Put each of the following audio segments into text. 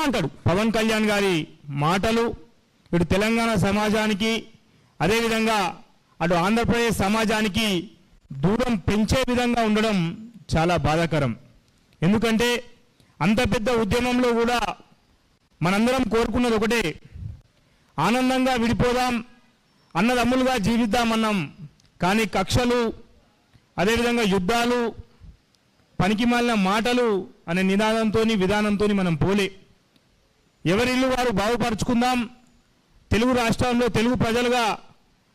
అంటాడు. పవన్ కళ్యాణ్ గారి మాటలు ఇటు తెలంగాణ సమాజానికి అదేవిధంగా అటు ఆంధ్రప్రదేశ్ సమాజానికి దూరం పెంచే విధంగా ఉండడం చాలా బాధాకరం. ఎందుకంటే అంత పెద్ద ఉద్యమంలో కూడా మనందరం కోరుకున్నది ఒకటే, ఆనందంగా విడిపోదాం, అన్నదమ్ములుగా జీవిద్దామన్నాం. కానీ కక్షలు అదేవిధంగా యుద్ధాలు పనికిమాలిన మాటలు అనే నినాదంతో విధానంతో మనం పోలే. ఎవరిల్లు వారు బాగుపరుచుకుందాం, తెలుగు రాష్ట్రాల్లో తెలుగు ప్రజలుగా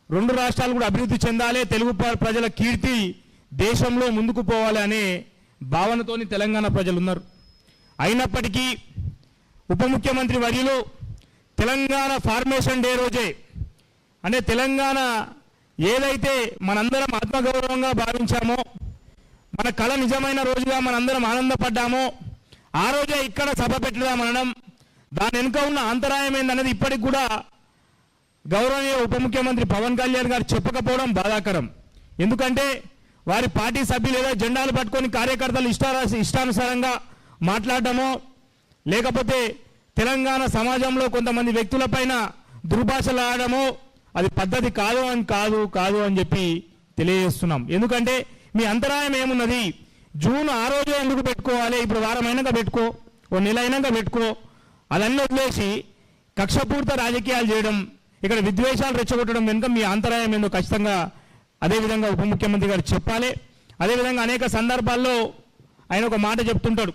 రెండు రాష్ట్రాలు కూడా అభివృద్ధి చెందాలి, తెలుగు ప్రజల కీర్తి దేశంలో ముందుకు పోవాలి అనే భావనతోని తెలంగాణ ప్రజలు ఉన్నారు. అయినప్పటికీ ఉప ముఖ్యమంత్రి వర్యులు తెలంగాణ ఫార్మేషన్ డే రోజే, అంటే తెలంగాణ ఏదైతే మనందరం ఆత్మగౌరవంగా భావించామో, మన కళ నిజమైన రోజుగా మనందరం ఆనందపడ్డామో ఆ రోజే ఇక్కడ సభ పెట్టదామనడం, దాని వెనుక ఉన్న అంతరాయం ఏందనేది ఇప్పటికి కూడా గౌరవనీయ ఉప ముఖ్యమంత్రి పవన్ కళ్యాణ్ గారు చెప్పకపోవడం బాధాకరం. ఎందుకంటే వారి పార్టీ సభ్యులు ఏదో జెండాలు పట్టుకొని కార్యకర్తలు ఇష్టానుసారంగా మాట్లాడటమో, లేకపోతే తెలంగాణ సమాజంలో కొంతమంది వ్యక్తులపైన దుర్భాషలు ఆడమో అది పద్ధతి కాదు అని చెప్పి తెలియజేస్తున్నాం. ఎందుకంటే మీ అంతరాయం ఏమున్నది? జూన్ 6 ఎందుకు పెట్టుకోవాలి? ఇప్పుడు వారం అయినాక పెట్టుకో, ఓ నెల అయినాక పెట్టుకో. అదన్నీ వదిలేసి కక్షపూర్త రాజకీయాలు చేయడం, ఇక్కడ విద్వేషాలు రెచ్చగొట్టడం వెనుక మీ అంతరాయం ఏందో ఖచ్చితంగా అదేవిధంగా ఉప ముఖ్యమంత్రి గారు చెప్పాలి. అదేవిధంగా అనేక సందర్భాల్లో ఆయన ఒక మాట చెప్తుంటాడు.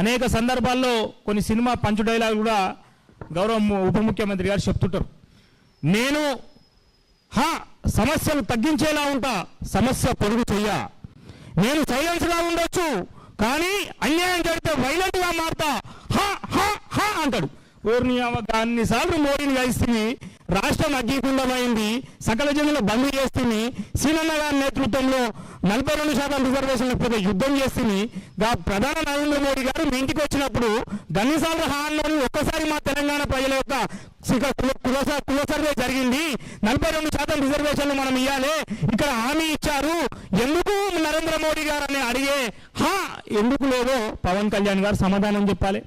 అనేక సందర్భాల్లో కొన్ని సినిమా పంచు డైలాగ్ కూడా గౌరవ ఉప ముఖ్యమంత్రి గారు చెప్తుంటారు. నేను సమస్యలు తగ్గించేలా ఉంటా, సమస్య పొరుగు చెయ్య. నేను సైలెన్స్గా ఉండొచ్చు కానీ అన్యాయం జరిగితే వైలెంట్గా మారుతా అంటాడు. ఓర్ని అన్నిసార్లు మోడీని కలిస్తుంది, రాష్ట్రం అగ్గికుండమైంది, సకల జనులు బంద్ చేస్తుంది, సీనన్న గారి నేతృత్వంలో 42% రిజర్వేషన్ల పెద్ద యుద్ధం చేస్తుంది. ప్రధాని నరేంద్ర మోడీ గారు మీ ఇంటికి వచ్చినప్పుడు గన్నిసార్లు హాల్లోని ఒక్కసారి మా తెలంగాణ ప్రజల యొక్క కుల సర్వే జరిగింది, 42% రిజర్వేషన్లు మనం ఇవ్వాలి, ఇక్కడ హామీ ఇచ్చారు, ఎందుకు నరేంద్ర మోడీ గారు అని అడిగే ఎందుకు లేదో పవన్ కళ్యాణ్ గారు సమాధానం చెప్పాలి.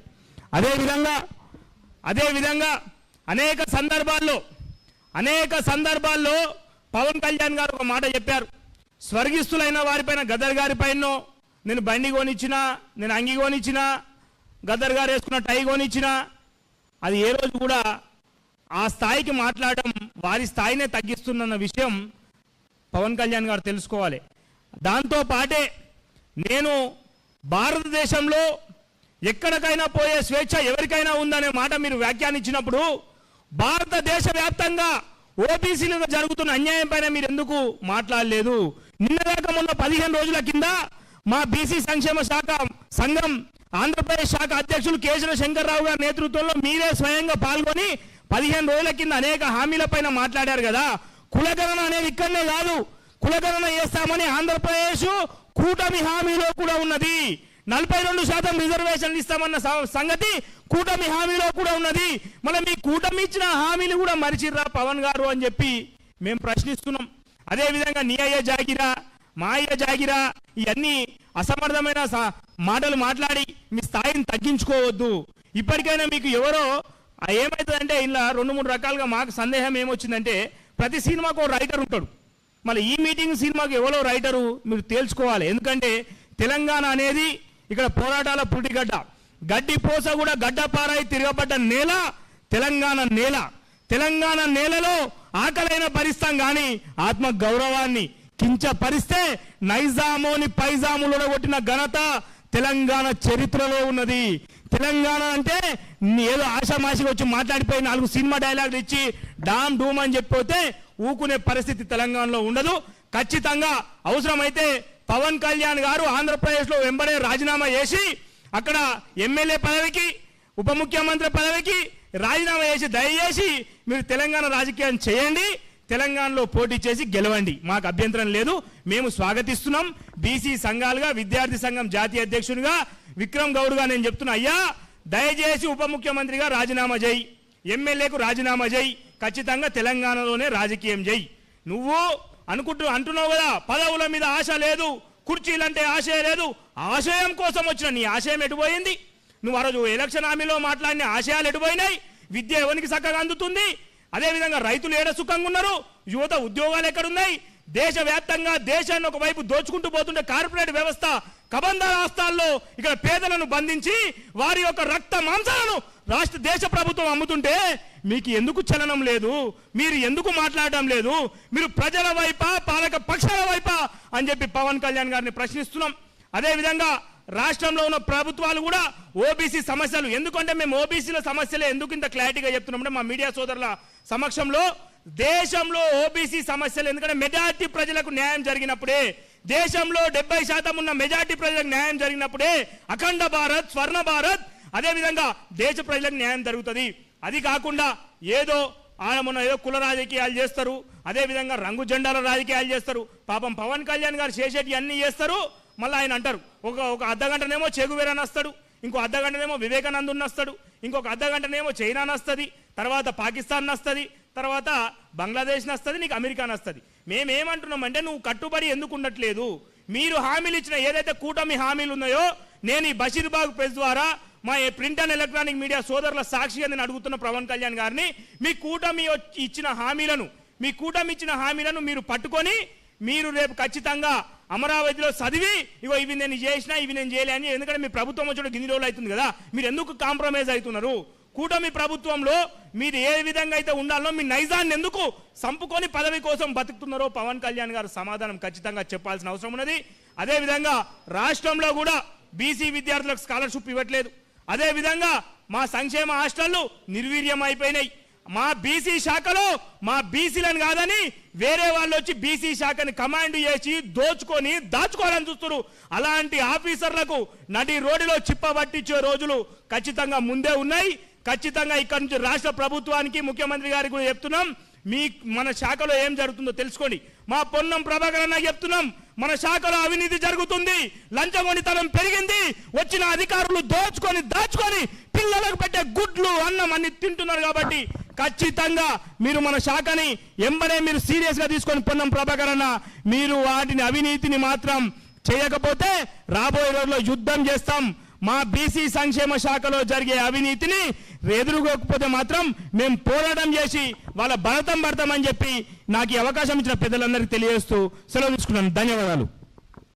అదేవిధంగా అనేక సందర్భాల్లో పవన్ కళ్యాణ్ గారు ఒక మాట చెప్పారు. స్వర్గస్థులైన వారిపైన గద్దర్ గారి పైన నేను బండి కొనిచ్చినా, నేను అంగి కొనిచ్చినా, గద్దర్ గారు వేసుకున్న టై కొనిచ్చినా, అది ఏ రోజు కూడా ఆ స్థాయికి మాట్లాడడం వారి స్థాయినే తగ్గిస్తున్న విషయం పవన్ కళ్యాణ్ గారు తెలుసుకోవాలి. దాంతో పాటే నేను భారతదేశంలో ఎక్కడికైనా పోయే స్వేచ్ఛ ఎవరికైనా ఉందనే మాట మీరు వ్యాఖ్యానించినప్పుడు భారతదేశ వ్యాప్తంగా ఓబీసీలుగా జరుగుతున్న అన్యాయం పైన మీరు ఎందుకు మాట్లాడలేదు? నిన్నదాకా మొన్న 15 రోజుల కింద మా బీసీ సంక్షేమ సంఘం ఆంధ్రప్రదేశ్ శాఖ అధ్యక్షులు కేశవ శంకర్రావు గారి నేతృత్వంలో మీరే స్వయంగా పాల్గొని 15 రోజుల కింద అనేక హామీల పైన మాట్లాడారు కదా. కులగణన అనేది ఇక్కడనే కాదు, కులగణన చేస్తామని ఆంధ్రప్రదేశ్ కూటమి హామీలో కూడా ఉన్నది. 42% రిజర్వేషన్లు ఇస్తామన్న సంగతి కూటమి హామీలో కూడా ఉన్నది. మనం మీ కూటమి ఇచ్చిన హామీలు కూడా మరిచిర్రా పవన్ గారు అని చెప్పి మేము ప్రశ్నిస్తున్నాం. అదేవిధంగా నీ అయ్య జాగిరా, మా అయ్య జాగిరా, ఇవన్నీ అసమర్థమైన మాటలు మాట్లాడి మీ స్థాయిని తగ్గించుకోవద్దు. ఇప్పటికైనా మీకు ఎవరో ఏమవుతుందంటే ఇలా 2-3 రకాలుగా మాకు సందేహం ఏమొచ్చిందంటే, ప్రతి సినిమాకు ఒక రైటర్ ఉంటాడు. మళ్ళీ ఈ మీటింగ్ సినిమాకు ఎవరో రైటరు మీరు తేల్చుకోవాలి. ఎందుకంటే తెలంగాణ అనేది ఇక్కడ పోరాటాల పురిటిగడ్డ, గడ్డి పోస కూడా గడ్డపారాయి తిరగబడ్డ నేల తెలంగాణ నేల. తెలంగాణ నేలలో ఆకలైన భరిస్తాం కానీ ఆత్మ గౌరవాన్ని కించపరిస్తే నైజామోని పైజాములో కొట్టిన ఘనత తెలంగాణ చరిత్రలో ఉన్నది. తెలంగాణ అంటే ఏదో ఆషామాషిగా వచ్చి మాట్లాడిపోయి 4 సినిమా డైలాగులు ఇచ్చి డామ్ డూమ్ అని చెప్పిపోతే ఊకునే పరిస్థితి తెలంగాణలో ఉండదు. ఖచ్చితంగా అవసరమైతే పవన్ కళ్యాణ్ గారు ఆంధ్రప్రదేశ్లో వెంబడే రాజీనామా చేసి అక్కడ ఎమ్మెల్యే పదవికి ఉప ముఖ్యమంత్రి పదవికి రాజీనామా చేసి దయచేసి మీరు తెలంగాణ రాజకీయం చేయండి, తెలంగాణలో పోటీ చేసి గెలవండి, మాకు అభ్యంతరం లేదు, మేము స్వాగతిస్తున్నాం. బీసీ సంఘాలుగా విద్యార్థి సంఘం జాతీయ అధ్యక్షునిగా విక్రమ్ గౌడ్గా నేను చెప్తున్నా, అయ్యా దయచేసి ఉప ముఖ్యమంత్రిగా రాజీనామా చేయి, ఎమ్మెల్యేకు రాజీనామా చేయి, ఖచ్చితంగా తెలంగాణలోనే రాజకీయం చేయి. నువ్వు అంటున్నావు కదా పదవుల మీద ఆశ లేదు, కుర్చీలంటే ఆశ లేదు, ఆశయం కోసం వచ్చిన నీ ఆశయం ఎటుపోయింది? నువ్వు ఆ రోజు ఎలక్షన్ హామీలో మాట్లాడిన ఆశయాలు ఎటుపోయినాయి? విద్య ఎవరికి చక్కగా అందుతుంది? అదేవిధంగా రైతులు ఏడ సుఖంగా ఉన్నారు? యువత ఉద్యోగాలు ఎక్కడున్నాయి? దేశవ్యాప్తంగా దేశాన్ని ఒకవైపు దోచుకుంటూ పోతుంటే కార్పొరేట్ వ్యవస్థ కబంధ రాష్ట్రాల్లో ఇక్కడ పేదలను బంధించి వారి యొక్క రక్త మాంసాలను దేశ ప్రభుత్వం అమ్ముతుంటే మీకు ఎందుకు చలనం లేదు? మీరు ఎందుకు మాట్లాడడం లేదు? మీరు ప్రజల వైపా పాలక పక్షాల వైపా అని చెప్పి పవన్ కళ్యాణ్ గారిని ప్రశ్నిస్తున్నాం. అదేవిధంగా రాష్ట్రంలో ఉన్న ప్రభుత్వాలు కూడా ఓబీసీ సమస్యలు, ఎందుకంటే మేము ఓబీసీల సమస్యలే ఎందుకు ఇంత క్లారిటీగా చెప్తున్నామంటే మా మీడియా సోదరుల సమక్షంలో దేశంలో ఓబీసీ సమస్యలు, ఎందుకంటే మెజారిటీ ప్రజలకు న్యాయం జరిగినప్పుడే, దేశంలో 70% ఉన్న మెజారిటీ ప్రజలకు న్యాయం జరిగినప్పుడే అఖండ భారత్, స్వర్ణ భారత్, అదేవిధంగా దేశ ప్రజలకు న్యాయం జరుగుతుంది. అది కాకుండా ఏదో మొన్న ఏదో కుల రాజకీయాలు చేస్తారు, అదేవిధంగా రంగు జెండాల రాజకీయాలు చేస్తారు. పాపం పవన్ కళ్యాణ్ గారు చేసేటి అన్నీ చేస్తారు. మళ్ళీ ఆయన అంటారు ఒక అర్ధగంటనేమో చెగువేరని వస్తాడు, ఇంకో అర్ధగంటనేమో వివేకానందుని వస్తాడు, ఇంకొక అర్ధగంటనేమో చైనా నస్తుంది, తర్వాత పాకిస్తాన్ నస్తుంది, తర్వాత బంగ్లాదేశ్ నస్తుంది, నీకు అమెరికా నస్తుంది. మేమేమంటున్నామంటే నువ్వు కట్టుబడి ఎందుకు ఉండట్లేదు? మీరు హామీలు ఇచ్చిన ఏదైతే కూటమి హామీలు ఉన్నాయో, నేను ఈ బషీర్బాగ్ ప్రెస్ ద్వారా మా ప్రింట్ అండ్ ఎలక్ట్రానిక్ మీడియా సోదరుల సాక్షిగా నేను అడుగుతున్న పవన్ కళ్యాణ్ గారిని, మీ కూటమి ఇచ్చిన హామీలను మీరు పట్టుకొని మీరు రేపు ఖచ్చితంగా అమరావతిలో చదివి ఇగో ఇవి నేను చేసినా ఇవి నేను చేయలే అని, ఎందుకంటే మీ ప్రభుత్వం వచ్చి గిన్ని రోజులు అవుతుంది కదా, మీరు ఎందుకు కాంప్రమైజ్ అవుతున్నారు? కూటమి ప్రభుత్వంలో మీరు ఏ విధంగా అయితే ఉండాలో మీ నైజాన్ని ఎందుకు సంపుకొని పదవి కోసం బతుకుతున్నారో పవన్ కళ్యాణ్ గారు సమాధానం ఖచ్చితంగా చెప్పాల్సిన అవసరం ఉన్నది. అదేవిధంగా రాష్ట్రంలో కూడా బీసీ విద్యార్థులకు స్కాలర్షిప్ ఇవ్వట్లేదు. అదేవిధంగా మా సంక్షేమ హాస్టళ్లు నిర్వీర్యం అయిపోయినాయి. మా బీసీ శాఖలో మా బీసీలను కాదని వేరే వాళ్ళు వచ్చి బీసీ శాఖని కమాండ్ చేసి దోచుకొని దాచుకోవాలని చూస్తున్నారు. అలాంటి ఆఫీసర్లకు నడి రోడ్డులో చిప్పబట్టించే రోజులు ఖచ్చితంగా ముందే ఉన్నాయి. ఖచ్చితంగా ఇక్కడ నుంచి రాష్ట్ర ప్రభుత్వానికి, ముఖ్యమంత్రి గారికి కూడా చెప్తున్నాం, మన శాఖలో ఏం జరుగుతుందో తెలుసుకోండి. మా పొన్నం ప్రభాకర్ అన్న చెప్తున్నాం, మన శాఖలో అవినీతి జరుగుతుంది, లంచగొండితనం పెరిగింది, వచ్చిన అధికారులు దోచుకొని దాచుకొని పిల్లలకు పెట్టే గుడ్లు అన్నం అన్ని తింటున్నారు. కాబట్టి ఖచ్చితంగా మీరు మన శాఖని ఎంబడే మీరు సీరియస్ గా తీసుకొని పొన్నం ప్రభాకర్ అన్న, మీరు వాటిని అవినీతిని మాత్రం చేయకపోతే రాబోయే రోజుల్లో యుద్ధం చేస్తాం. మా బీసీ సంక్షేమ శాఖలో జరిగే అవినీతిని ఎదురుకోకపోతే మాత్రం మేము పోరాటం చేసి వాళ్ళ భరతం పడతామని చెప్పి నాకు ఈ అవకాశం ఇచ్చిన పెద్దలందరికీ తెలియజేస్తూ సెలవు తీసుకున్నాను. ధన్యవాదాలు.